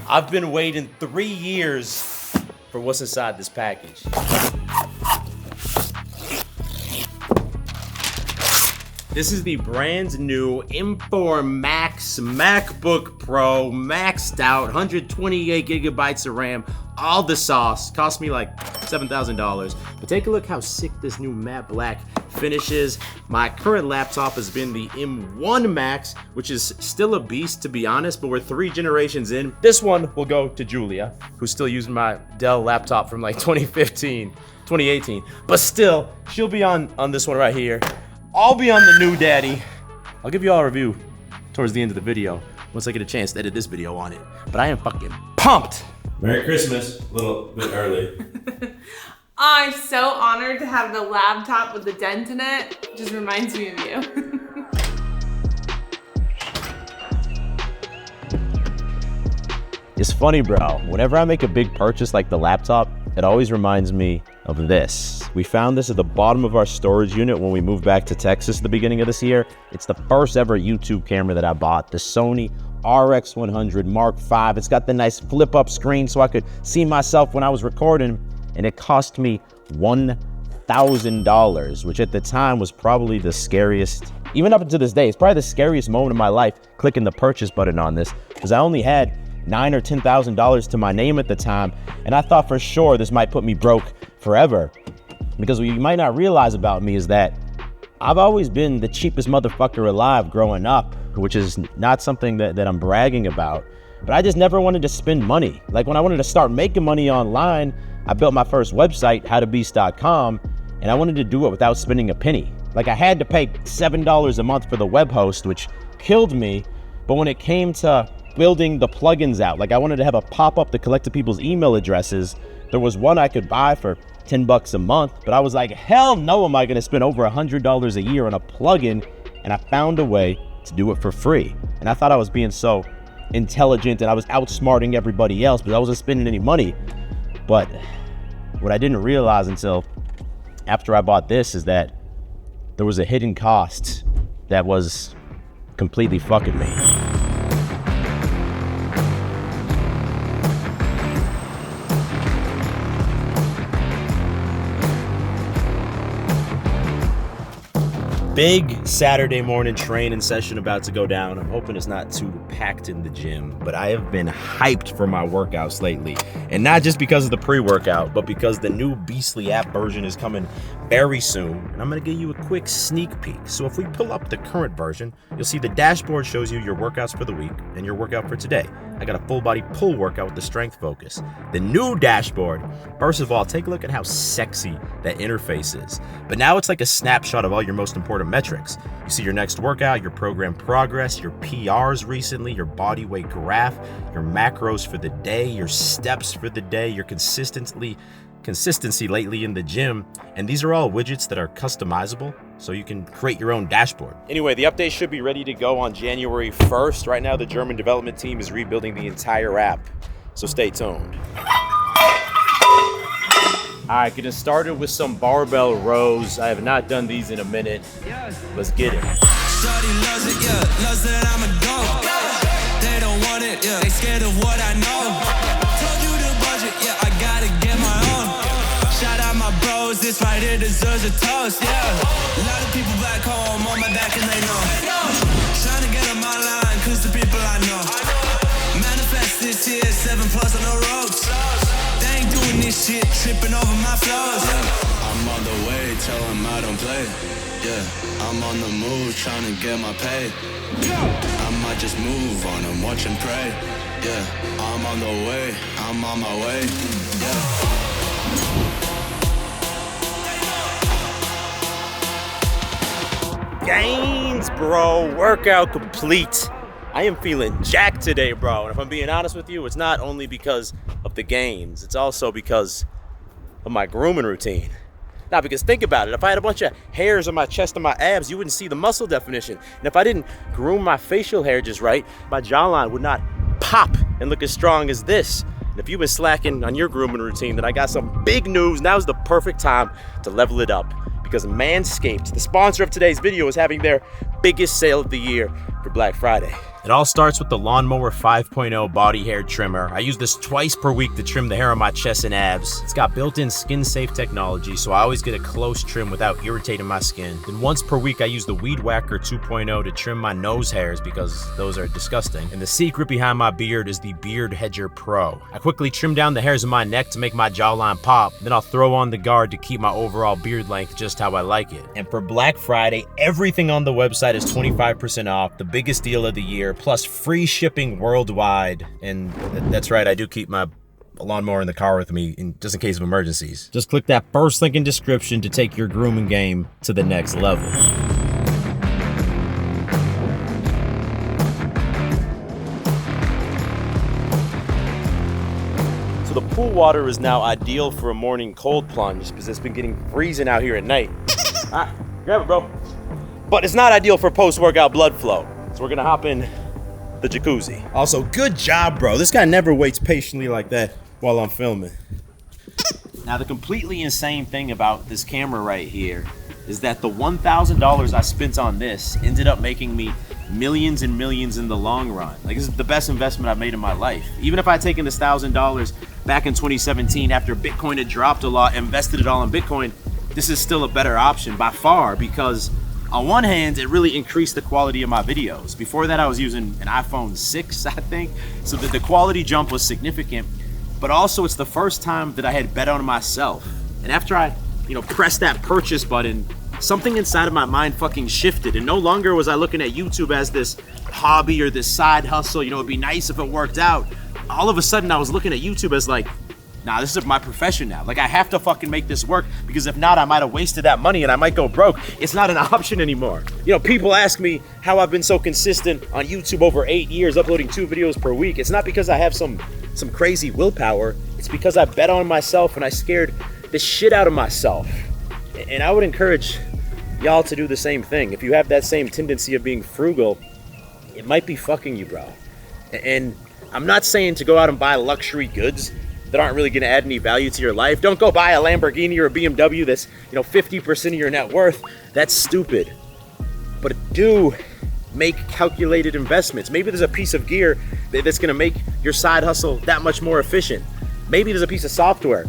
I've been waiting 3 years for what's inside this package. This is the brand new M4 Max MacBook Pro, maxed out, 128 gigabytes of RAM, all the sauce. Cost me like $7,000. But take a look how sick this new matte black finishes. My current laptop has been the M1 Max, which is still a beast to be honest, but we're 3 generations in. This one will go to Julia, who's still using my Dell laptop from like 2015, 2018. But still, she'll be on this one right here. I'll be on the new daddy. I'll give you all a review towards the end of the video once I get a chance to edit this video on it. But I am fucking pumped. Merry Christmas, a little bit early. I'm so honored to have the laptop with the dent in it. It just reminds me of you. It's funny, bro. Whenever I make a big purchase like the laptop, it always reminds me of this. We found this at the bottom of our storage unit when we moved back to Texas at the beginning of this year. It's the first ever YouTube camera that I bought, the Sony RX100 Mark V. It's got the nice flip up screen so I could see myself when I was recording, and it cost me $1,000, which at the time was probably the scariest, even up until this day, it's probably the scariest moment of my life clicking the purchase button on this, because I only had $9,000 or $10,000 to my name at the time, and I thought for sure this might put me broke forever. Because what you might not realize about me is that I've always been the cheapest motherfucker alive growing up, which is not something that I'm bragging about, but I just never wanted to spend money. Like when I wanted to start making money online, I built my first website, howtobeast.com, and I wanted to do it without spending a penny. Like I had to pay $7 a month for the web host, which killed me, but when it came to building the plugins out, like I wanted to have a pop-up that collected people's email addresses. There was one I could buy for $10 a month, but I was like, hell no am I gonna spend over $100 a year on a plugin, and I found a way to do it for free. And I thought I was being so intelligent and I was outsmarting everybody else, but I wasn't spending any money. But what I didn't realize until after I bought this is that there was a hidden cost that was completely fucking me. Big Saturday morning training session about to go down. I'm hoping it's not too packed in the gym, but I have been hyped for my workouts lately. And not just because of the pre-workout, but because the new Beastly app version is coming very soon. And I'm gonna give you a quick sneak peek. So if we pull up the current version, you'll see the dashboard shows you your workouts for the week and your workout for today. I got a full body pull workout with the strength focus. The new dashboard, first of all, take a look at how sexy that interface is. But now it's like a snapshot of all your most important metrics. You see your next workout, your program progress, your PRs recently, your body weight graph, your macros for the day, your steps for the day, your consistency lately in the gym. And these are all widgets that are customizable, so you can create your own dashboard. Anyway, the update should be ready to go on January 1st. Right now, the German development team is rebuilding the entire app, so stay tuned. All right, getting started with some barbell rows. I have not done these in a minute. Let's get it. Shorty loves it, yeah, loves that I'm a dog. They don't want it, yeah, they scared of what I know. Told you the budget, yeah, I gotta get my own. Shout out my bros, this right here deserves a toast, yeah. A lot of people back home on my back and they know. Trying to get them online, cause the people I know. Manifest this year, 7+ on the roads. They ain't doing this shit, tripping over my flows. Yeah, I'm on the way, tell them I don't play. Yeah, I'm on the move, trying to get my pay. I might just move on and watch and pray. Yeah, I'm on the way, I'm on my way. Yeah. Gains, bro. Workout complete. I am feeling jacked today, bro. And if I'm being honest with you, it's not only because of the gains, it's also because of my grooming routine. Now, because think about it, if I had a bunch of hairs on my chest and my abs, you wouldn't see the muscle definition. And if I didn't groom my facial hair just right, my jawline would not pop and look as strong as this. And if you've been slacking on your grooming routine, then I got some big news. Now's the perfect time to level it up, because Manscaped, the sponsor of today's video, is having their biggest sale of the year for Black Friday. It all starts with the Lawnmower 5.0 body hair trimmer. I use this twice per week to trim the hair on my chest and abs. It's got built-in skin-safe technology, so I always get a close trim without irritating my skin. Then once per week, I use the Weed Whacker 2.0 to trim my nose hairs because those are disgusting. And the secret behind my beard is the Beard Hedger Pro. I quickly trim down the hairs of my neck to make my jawline pop, then I'll throw on the guard to keep my overall beard length just how I like it. And for Black Friday, everything on the website is 25% off, the biggest deal of the year, plus free shipping worldwide. And that's right, I do keep my lawnmower in the car with me just in case of emergencies. Just click that first link in description to take your grooming game to the next level. So the pool water is now ideal for a morning cold plunge because it's been getting freezing out here at night. All right, grab it, bro. But it's not ideal for post-workout blood flow. So we're gonna hop in the jacuzzi. Also, good job, bro. This guy never waits patiently like that while I'm filming. Now, the completely insane thing about this camera right here is that the $1,000 I spent on this ended up making me millions and millions in the long run. Like, this is the best investment I've made in my life. Even if I'd taken this $1,000 back in 2017 after Bitcoin had dropped a lot, invested it all in Bitcoin, this is still a better option by far because on one hand, it really increased the quality of my videos. Before that, I was using an iPhone 6, I think. So the quality jump was significant, but also it's the first time that I had bet on myself. And after I, pressed that purchase button, something inside of my mind fucking shifted. And no longer was I looking at YouTube as this hobby or this side hustle. It'd be nice if it worked out. All of a sudden, I was looking at YouTube as like, nah, this is my profession now. Like, I have to fucking make this work because if not, I might have wasted that money and I might go broke. It's not an option anymore. People ask me how I've been so consistent on YouTube over 8 years, uploading 2 videos per week. It's not because I have some crazy willpower. It's because I bet on myself and I scared the shit out of myself. And I would encourage y'all to do the same thing. If you have that same tendency of being frugal, it might be fucking you, bro. And I'm not saying to go out and buy luxury goods that aren't really gonna add any value to your life. Don't go buy a Lamborghini or a BMW that's 50% of your net worth. That's stupid. But do make calculated investments. Maybe there's a piece of gear that's gonna make your side hustle that much more efficient. Maybe there's a piece of software.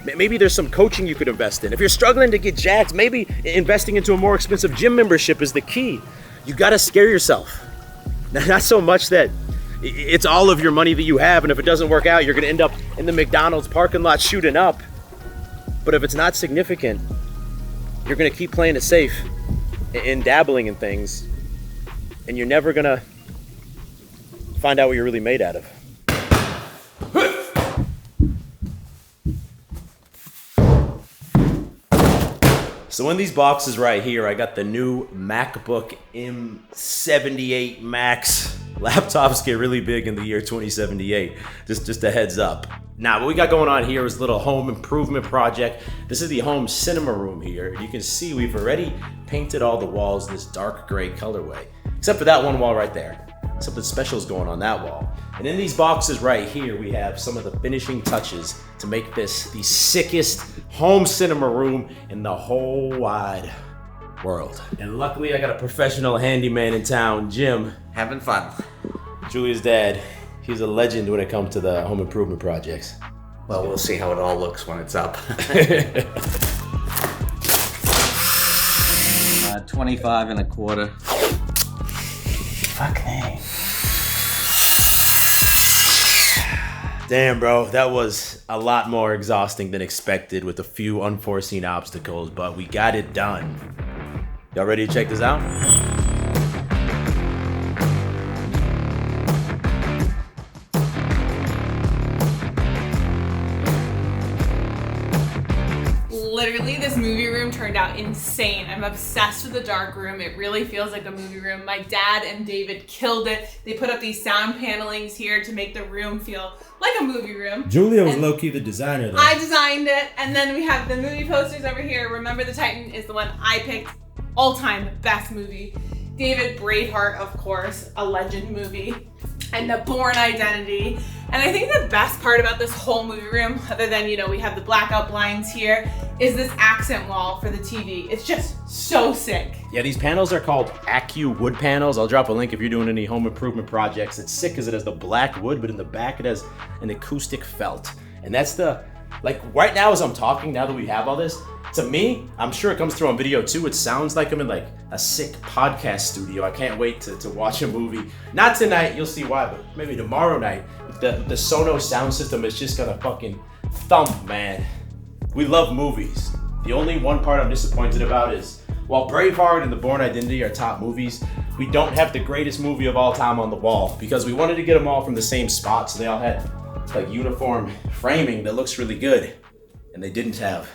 Maybe there's some coaching you could invest in. If you're struggling to get jacked, maybe investing into a more expensive gym membership is the key. You gotta scare yourself. Not so much that it's all of your money that you have, and if it doesn't work out, you're gonna end up in the McDonald's parking lot shooting up. But if it's not significant, you're gonna keep playing it safe and dabbling in things, and you're never gonna find out what you're really made out of. So in these boxes right here, I got the new MacBook M78 Max. Laptops get really big in the year 2078, just a heads up. Now, what we got going on here is a little home improvement project. This is the home cinema room here. You can see we've already painted all the walls this dark gray colorway, except for that one wall right there. Something special is going on that wall. And in these boxes right here, we have some of the finishing touches to make this the sickest home cinema room in the whole wide world. And luckily, I got a professional handyman in town, Jim. Having fun. Julia's dad. He's a legend when it comes to the home improvement projects. Well, we'll see how it all looks when it's up. 25 and a quarter. Fuck me. Damn, bro, that was a lot more exhausting than expected with a few unforeseen obstacles, but we got it done. Y'all ready to check this out? Literally, this movie room turned out insane. I'm obsessed with the dark room. It really feels like a movie room. My dad and David killed it. They put up these sound panelings here to make the room feel like a movie room. Julia was low-key the designer, though. I designed it, and then we have the movie posters over here. Remember the Titan is the one I picked. All-time best movie. David, Braveheart, of course, a legend movie. And The Bourne Identity. And I think the best part about this whole movie room, other than, we have the blackout blinds here, is this accent wall for the TV. It's just so sick. Yeah, these panels are called Acu wood panels. I'll drop a link if you're doing any home improvement projects. It's sick because it has the black wood, but in the back it has an acoustic felt. And that's right now as I'm talking, now that we have all this, to me, I'm sure it comes through on video too, it sounds like I'm in like a sick podcast studio. I can't wait to watch a movie. Not tonight, you'll see why, but maybe tomorrow night. The Sonos sound system is just gonna fucking thump, man. We love movies. The only one part I'm disappointed about is, while Braveheart and The Bourne Identity are top movies, we don't have the greatest movie of all time on the wall because we wanted to get them all from the same spot, so they all had like uniform framing that looks really good, and they didn't have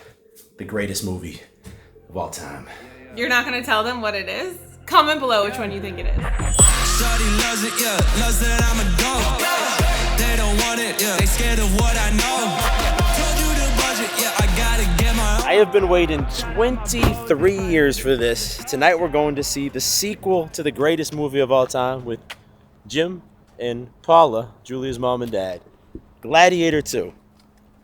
the greatest movie of all time. You're not gonna tell them what it is? Comment below which one you think it is. Shawty loves it, yeah. Loves that I'm a dog. They don't want it, yeah. They scared of what I know. Told you the budget, yeah. I gotta get my own. I have been waiting 23 years for this. Tonight we're going to see the sequel to the greatest movie of all time with Jim and Paula, Julia's mom and dad. Gladiator 2.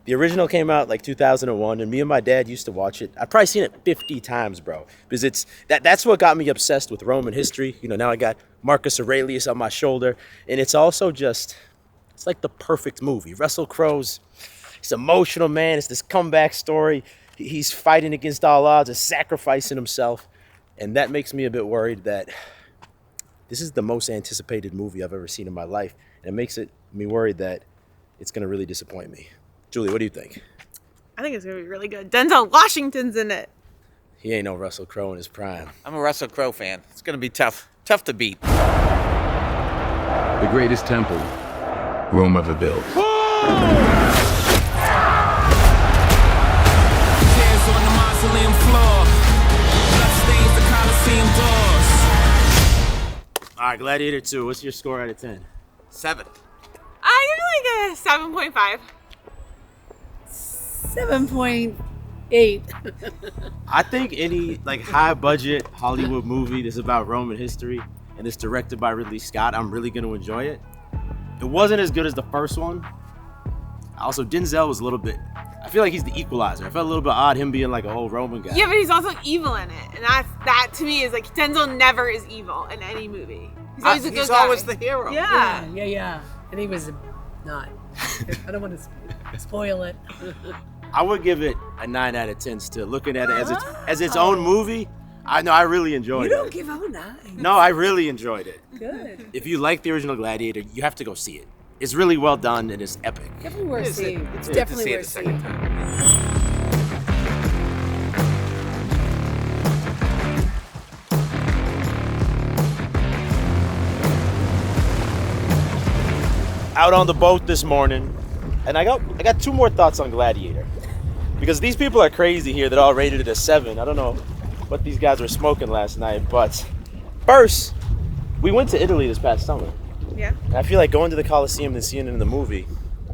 The original came out like 2001, and me and my dad used to watch it. I've probably seen it 50 times, bro. Because that's what got me obsessed with Roman history. Now I got Marcus Aurelius on my shoulder, and it's also it's like the perfect movie. Russell Crowe's, he's emotional, man. It's this comeback story. He's fighting against all odds and sacrificing himself, and that makes me a bit worried that this is the most anticipated movie I've ever seen in my life, and it makes me worried that it's gonna really disappoint me. Julie, what do you think? I think it's gonna be really good. Denzel Washington's in it. He ain't no Russell Crowe in his prime. I'm a Russell Crowe fan. It's going to be tough. Tough to beat. The greatest temple Rome ever built. Tears on the mausoleum floor. Blood stains the Colosseum doors. All right, Gladiator 2, what's your score out of 10? 7. I give it like a 7.5. 7.8. I think any high budget Hollywood movie that's about Roman history and it's directed by Ridley Scott, I'm really gonna enjoy it. It wasn't as good as the first one. Also, Denzel was a little bit, I feel like he's the equalizer. I felt a little bit odd him being like a whole Roman guy. Yeah, but he's also evil in it. And that to me is like, Denzel never is evil in any movie. He's always a good guy. Always the hero. Yeah. Yeah. And he was not. I don't want to spoil it. I would give it a 9 out of 10 still. Looking at it as its own movie, I know I really enjoyed it. You don't give out 9. No, I really enjoyed it. Good. If you like the original Gladiator, you have to go see it. It's really well done and it's epic. Definitely worth seeing. It's To definitely see it worth a second seeing. time. Out on the boat this morning, and I got 2 more thoughts on Gladiator. Because these people are crazy here that all rated it a 7. I don't know what these guys were smoking last night, but first, we went to Italy this past summer. Yeah. And I feel like going to the Colosseum and seeing it in the movie,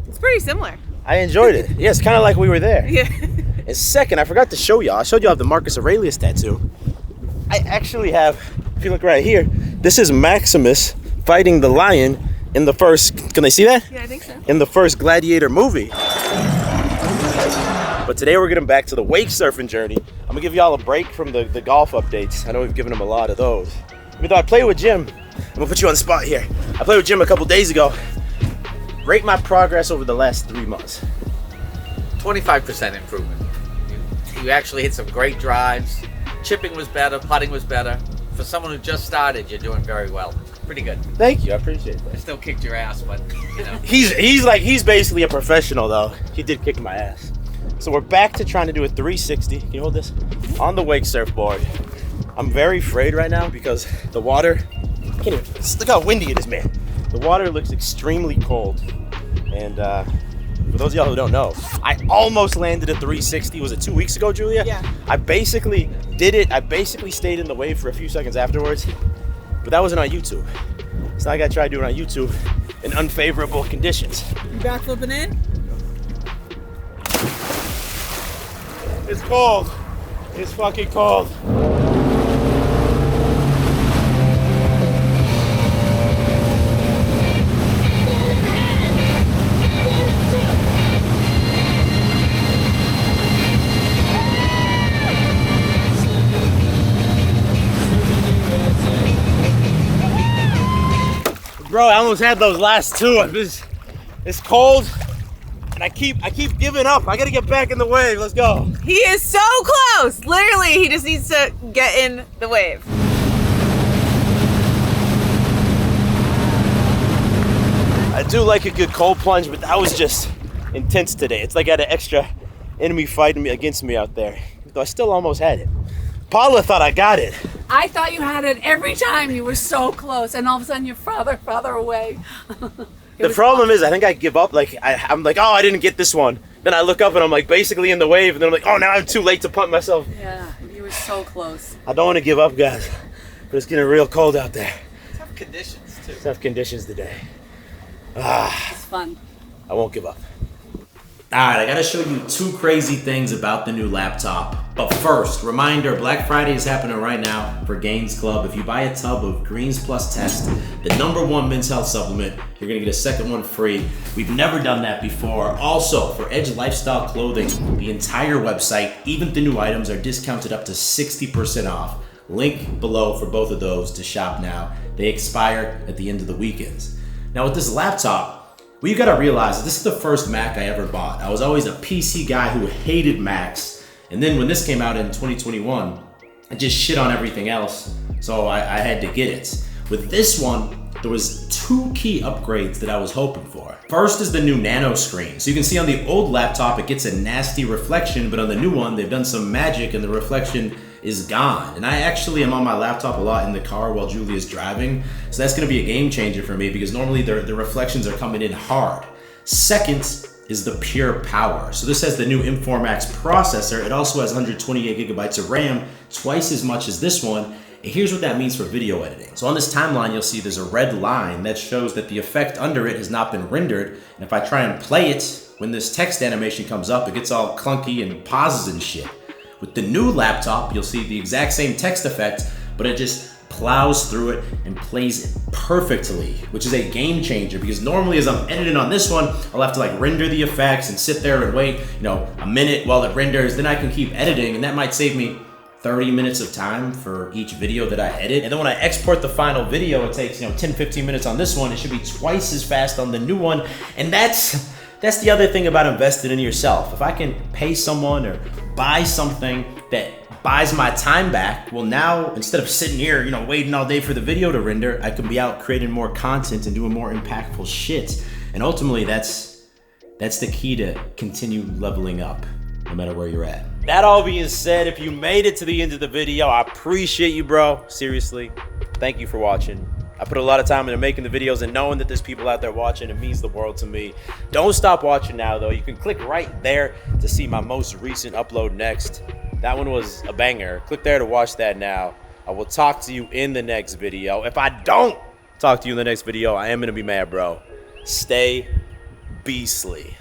It's pretty similar. I enjoyed it. Yeah, it's kind of like we were there. Yeah. And second, I forgot to show y'all. I showed y'all the Marcus Aurelius tattoo. I actually have, if you look right here, this is Maximus fighting the lion in the first, can they see that? Yeah, I think so. In the first Gladiator movie. But today we're getting back to the wake surfing journey. I'm gonna give y'all a break from the golf updates. I know we've given them a lot of those. Even though I played with Jim, I'm gonna put you on the spot here. I played with Jim a couple days ago. Rate my progress over the last 3 months. 25% improvement. You actually hit some great drives. Chipping was better. Putting was better. For someone who just started, you're doing very well. Pretty good. Thank you, I appreciate I that. still kicked your ass, but He's basically a professional though. He did kick my ass. So we're back to trying to do a 360. Can you hold this? On the wake surfboard. I'm very afraid right now because the water, I can't even, look how windy it is, man. The water looks extremely cold. And for those of y'all who don't know, I almost landed a 360. Was it 2 weeks ago, Julia? Yeah. I basically did it. I basically stayed in the wave for a few seconds afterwards, but that wasn't on YouTube. So I gotta try to do it on YouTube in unfavorable conditions. You backflipping in? It's cold. It's fucking cold. Bro, I almost had those last two. It's cold, and I keep giving up. I gotta get back in the wave. Let's go. He is so close. Literally, he just needs to get in the wave. I do like a good cold plunge, but that was just intense today. It's like I had an extra enemy fighting me against me out there. Though I still almost had it. Paula thought I got it. I thought you had it every time. You were so close, and all of a sudden you're farther away. The problem is, I think I give up. Like I'm like, oh, I didn't get this one. Then I look up and I'm like basically in the wave, and then I'm like, oh, now I'm too late to pump myself. Yeah, you were so close. I don't want to give up, guys, but it's getting real cold out there. Tough conditions too. Tough conditions today. It's fun. I won't give up. Alright, I gotta show you two crazy things about the new laptop. But first, reminder, Black Friday is happening right now for Gains Club. If you buy a tub of Greens Plus Test, the #1 men's health supplement, you're gonna get a second one free. We've never done that before. Also, for Edge Lifestyle Clothing, the entire website, even the new items, are discounted up to 60% off. Link below for both of those to shop now. They expire at the end of the weekends. Now with this laptop, well, you gotta realize that this is the first Mac I ever bought. I was always a PC guy who hated Macs. And then when this came out in 2021, I just shit on everything else. So I had to get it. With this one, there was two key upgrades that I was hoping for. First is the new nano screen. So you can see on the old laptop, it gets a nasty reflection, but on the new one, they've done some magic and the reflection is gone. And I actually am on my laptop a lot in the car while Julia's driving. So that's gonna be a game changer for me because normally the reflections are coming in hard. Second is the pure power. So this has the new M4 Max processor. It also has 128 gigabytes of RAM, twice as much as this one. And here's what that means for video editing. So on this timeline, you'll see there's a red line that shows that the effect under it has not been rendered. And if I try and play it, when this text animation comes up, it gets all clunky and pauses and shit. With the new laptop, you'll see the exact same text effect, but it just plows through it and plays it perfectly, which is a game changer because normally as I'm editing on this one, I'll have to like render the effects and sit there and wait, a minute while it renders, then I can keep editing, and that might save me 30 minutes of time for each video that I edit. And then when I export the final video, it takes 10-15 minutes on this one. It should be twice as fast on the new one. And that's the other thing about investing in yourself. If I can pay someone or buy something that buys my time back, well now, instead of sitting here, waiting all day for the video to render, I can be out creating more content and doing more impactful shit. And ultimately, that's the key to continue leveling up, no matter where you're at. That all being said, if you made it to the end of the video, I appreciate you, bro. Seriously, thank you for watching. I put a lot of time into making the videos, and knowing that there's people out there watching, it means the world to me. Don't stop watching now, though. You can click right there to see my most recent upload next. That one was a banger. Click there to watch that now. I will talk to you in the next video. If I don't talk to you in the next video, I am going to be mad, bro. Stay beastly.